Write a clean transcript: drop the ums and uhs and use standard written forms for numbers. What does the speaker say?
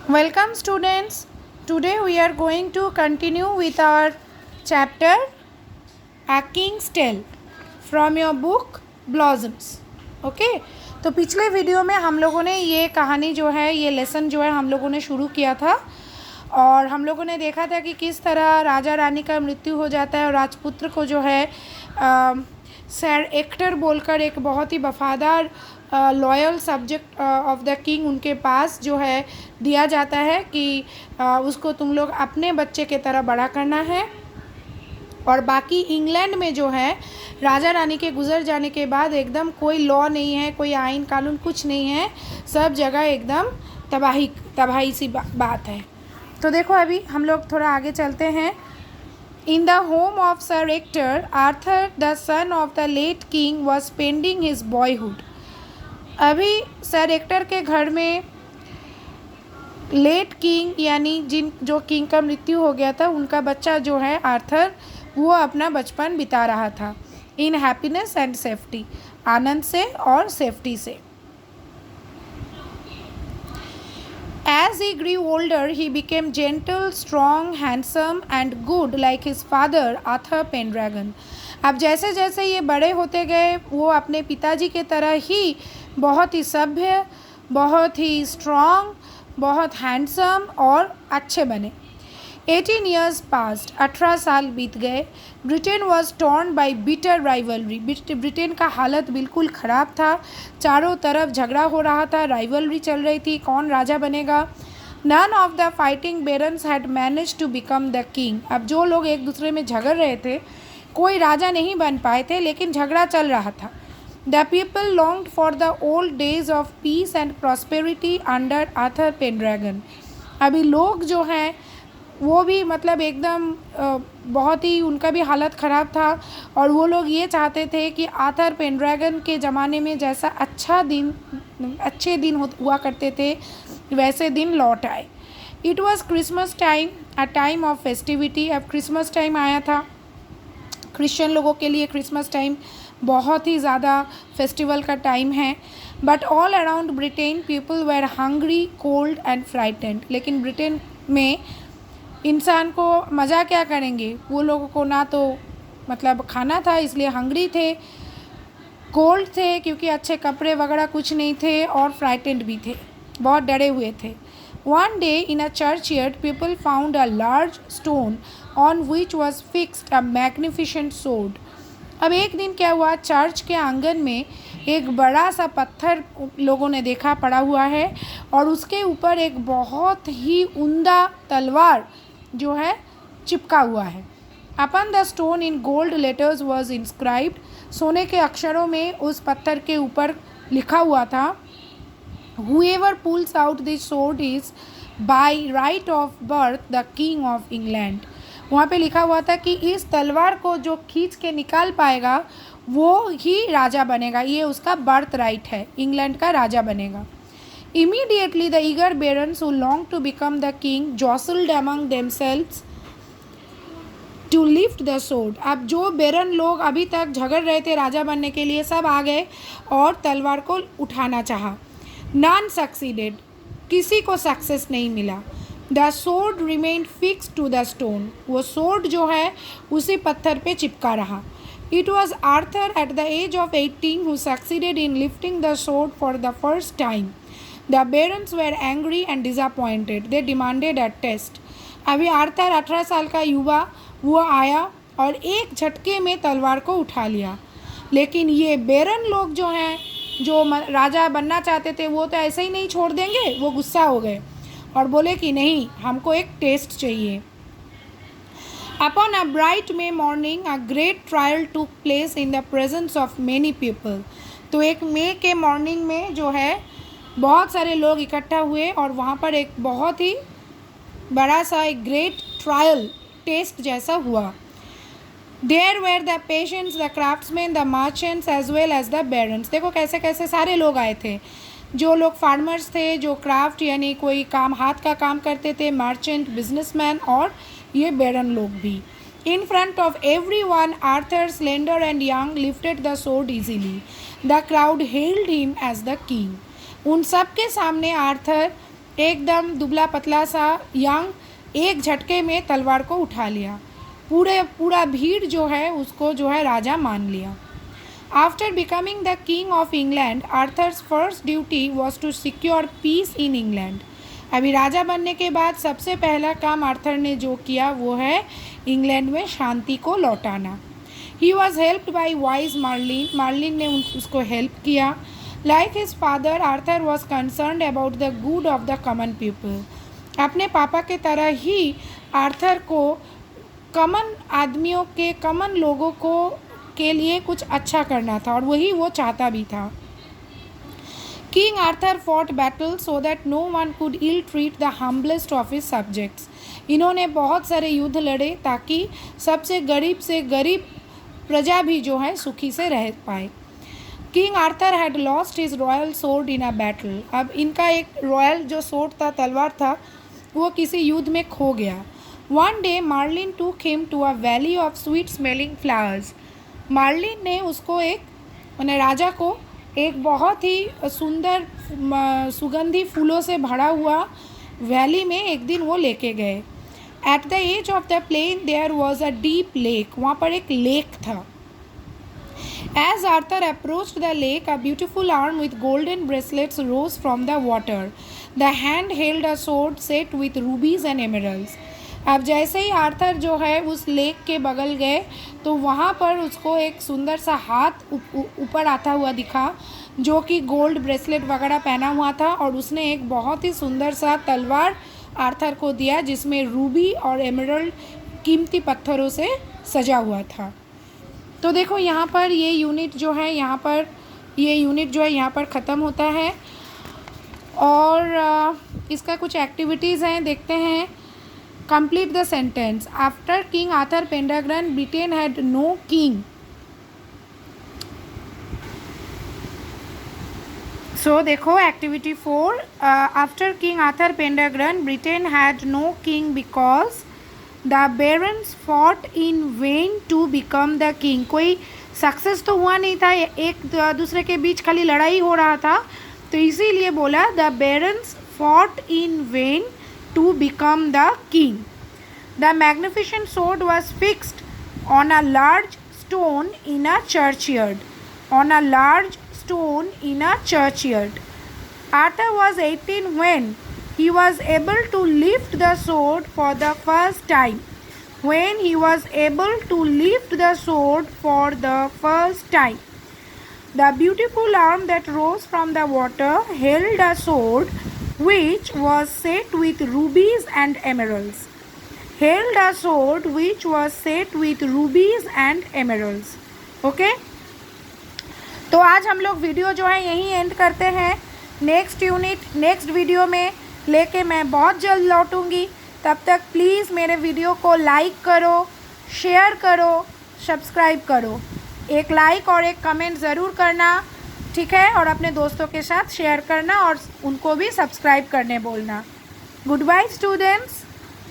Welcome students. Today we are going to continue with our chapter A King's Tale from your book Blossoms. Okay तो पिछले video में हम लोगों ने ये कहानी जो है ये लेसन जो है हम लोगों ने शुरू किया था और हम लोगों ने देखा था कि किस तरह राजा रानी का मृत्यु हो जाता है और राजपुत्र को जो है सर एक्टर बोलकर एक बहुत ही वफादार loyal subject of the king उनके पास जो है दिया जाता है कि उसको तुम लोग अपने बच्चे के तरह बड़ा करना है। और बाकी इंग्लैंड में जो है राजा रानी के गुज़र जाने के बाद एकदम कोई लॉ नहीं है, कोई आइन कानून कुछ नहीं है, सब जगह एकदम तबाही सी बात है। तो देखो अभी हम लोग थोड़ा आगे चलते हैं। In the home of Sir Ector, Arthur, the son of the late king, was spending his boyhood. अभी सर एक्टर के घर में लेट किंग यानी जो किंग का मृत्यु हो गया था उनका बच्चा जो है आर्थर वो अपना बचपन बिता रहा था इन हैप्पीनेस एंड सेफ्टी, आनंद से और सेफ्टी से। As he grew older, he became gentle, strong, handsome and good like his father, Arthur Pendragon. अब जैसे जैसे ये बड़े होते गए वो अपने पिताजी के तरह ही बहुत ही सभ्य, बहुत ही स्ट्रॉन्ग, बहुत हैंडसम और अच्छे बने। 18 years passed, 18 साल बीत गए। Britain was torn by bitter rivalry, Britain का हालत बिल्कुल ख़राब था, चारों तरफ झगड़ा हो रहा था, राइवलरी चल रही थी, कौन राजा बनेगा। None of the fighting barons had manage to become the king. अब जो लोग एक दूसरे में झगड़ रहे थे कोई राजा नहीं बन पाए थे, लेकिन झगड़ा चल रहा था। The people longed for the old days of peace and prosperity under Arthur Pendragon. अभी लोग जो हैं वो भी मतलब एकदम बहुत ही उनका भी हालत ख़राब था और वो लोग ये चाहते थे कि आर्थर पेनड्रैगन के ज़माने में जैसा अच्छे दिन हुआ करते थे वैसे दिन लौट आए। It was Christmas time, a time of festivity. अब क्रिसमस टाइम आया था, क्रिश्चियन लोगों के लिए क्रिसमस टाइम बहुत ही ज़्यादा फेस्टिवल का टाइम है। But all around Britain people were hungry, cold and frightened. लेकिन ब्रिटेन में इंसान को मज़ा क्या करेंगे, वो लोगों को ना तो मतलब खाना था इसलिए हंग्री थे, कोल्ड थे क्योंकि अच्छे कपड़े वगैरह कुछ नहीं थे और फ्राइटेंड भी थे, बहुत डरे हुए थे। One day in a church yard people found a large stone on which was fixed a magnificent sword. अब एक दिन क्या हुआ, चर्च के आंगन में एक बड़ा सा पत्थर लोगों ने देखा पड़ा हुआ है और उसके ऊपर एक बहुत ही उम्दा तलवार जो है चिपका हुआ है। Upon the stone in gold letters was inscribed, सोने के अक्षरों में उस पत्थर के ऊपर लिखा हुआ था, Whoever pulls out this sword is by right of birth the king of England. वहाँ पे लिखा हुआ था कि इस तलवार को जो खींच के निकाल पाएगा वो ही राजा बनेगा, ये उसका बर्थ राइट है, इंग्लैंड का राजा बनेगा। Immediately the eager barons who longed to become the king jostled among themselves to lift the sword. अब जो बेरन लोग अभी तक झगड़ रहे थे राजा बनने के लिए सब आ गए और तलवार को उठाना चाहा। None succeeded, किसी को सक्सेस नहीं मिला। The sword remained fixed to the stone, वो sword जो है उसी पत्थर पे चिपका रहा। It was Arthur at the age of 18 who succeeded in lifting the sword for the first time. The barons were angry and disappointed. They demanded a test. अभी Arthur 18 साल का युवा वो आया और एक झटके में तलवार को उठा लिया, लेकिन ये बेरन लोग जो हैं जो राजा बनना चाहते थे वो तो ऐसे ही नहीं छोड़ देंगे, वो गुस्सा हो गए और बोले कि नहीं, हमको एक टेस्ट चाहिए। Upon a bright May morning, a great trial took place in the presence of many people. तो एक मई के मॉर्निंग में जो है बहुत सारे लोग इकट्ठा हुए और वहाँ पर एक बहुत ही बड़ा सा एक ग्रेट ट्रायल टेस्ट जैसा हुआ। There were the patients, the craftsmen, the merchants as well as the barons. देखो कैसे कैसे सारे लोग आए थे, जो लोग फार्मर्स थे, जो क्राफ्ट यानी कोई काम हाथ का काम करते थे, मर्चेंट, बिजनेसमैन और ये बेरन लोग भी। In front of everyone, Arthur, slender and young, lifted the sword easily. The crowd hailed him as the king. उन सब के सामने आर्थर एकदम दुबला पतला सा यंग एक झटके में तलवार को उठा लिया। पूरा भीड़ जो है उसको जो है राजा मान लिया। After becoming the king of England, Arthur's first duty was to secure peace in England. अभी राजा बनने के बाद सबसे पहला काम आर्थर ने जो किया वो है इंग्लैंड में शांति को लौटाना। He was helped by wise Merlin, Merlin ने उसको हेल्प किया। Like his father, Arthur was concerned about the good of the common people. अपने पापा के तरह ही आर्थर को कॉमन आदमियों के, कॉमन लोगों को के लिए कुछ अच्छा करना था और वही वो चाहता भी था। King Arthur fought battle so that no one could ill treat the humblest of his subjects. इन्होंने बहुत सारे युद्ध लड़े ताकि सबसे गरीब प्रजा भी जो है सुखी से रह पाए। King Arthur had lost his royal sword in a battle. अब इनका एक रॉयल जो सोर्ड था, तलवार था, वो किसी युद्ध में खो गया। One day Merlin took him to a valley of sweet smelling flowers. Merlin ने उसको मैंने राजा को एक बहुत ही सुंदर सुगंधी फूलों से भरा हुआ वैली में एक दिन वो लेके गए। At the edge of the plain there was a deep lake. वहाँ पर एक लेक था। As Arthur approached the lake, a beautiful arm with golden bracelets rose from the water. The hand held a sword set with rubies and emeralds. अब जैसे ही Arthur जो है उस lake के बगल गए तो वहाँ पर उसको एक सुंदर सा हाथ ऊपर आता हुआ दिखा जो कि गोल्ड ब्रेसलेट वगैरह पहना हुआ था, और उसने एक बहुत ही सुंदर सा तलवार आर्थर को दिया जिसमें रूबी और एमरल्ड कीमती पत्थरों से सजा हुआ था। तो देखो यहाँ पर ये यूनिट जो है यहाँ पर ख़त्म होता है और इसका कुछ एक्टिविटीज़ हैं, देखते हैं। Complete the sentence. After King Arthur Pendragon Britain had no king. So देखो activity 4। After King Arthur Pendragon Britain had no king because the barons fought in vain to become the king. कोई success तो हुआ नहीं था, एक दूसरे के बीच खाली लड़ाई हो रहा था, तो इसीलिए बोला the barons fought in vain to become the king. The magnificent sword was fixed on a large stone in a churchyard. On a large stone in a churchyard. Arthur was 18 when he was able to lift the sword for the first time. When he was able to lift the sword for the first time. The beautiful arm that rose from the water held a sword which was set with rubies and emeralds. Held a sword which was set with rubies and emeralds. Okay? तो आज हम लोग video जो है यहीं and करते हैं। Next unit next video में लेके मैं बहुत जल्द लौटूंगी। तब तक प्लीज़ मेरे वीडियो को लाइक करो, शेयर करो, सब्सक्राइब करो। एक लाइक और एक कमेंट ज़रूर करना, ठीक है, और अपने दोस्तों के साथ शेयर करना और उनको भी सब्सक्राइब करने बोलना। Goodbye students.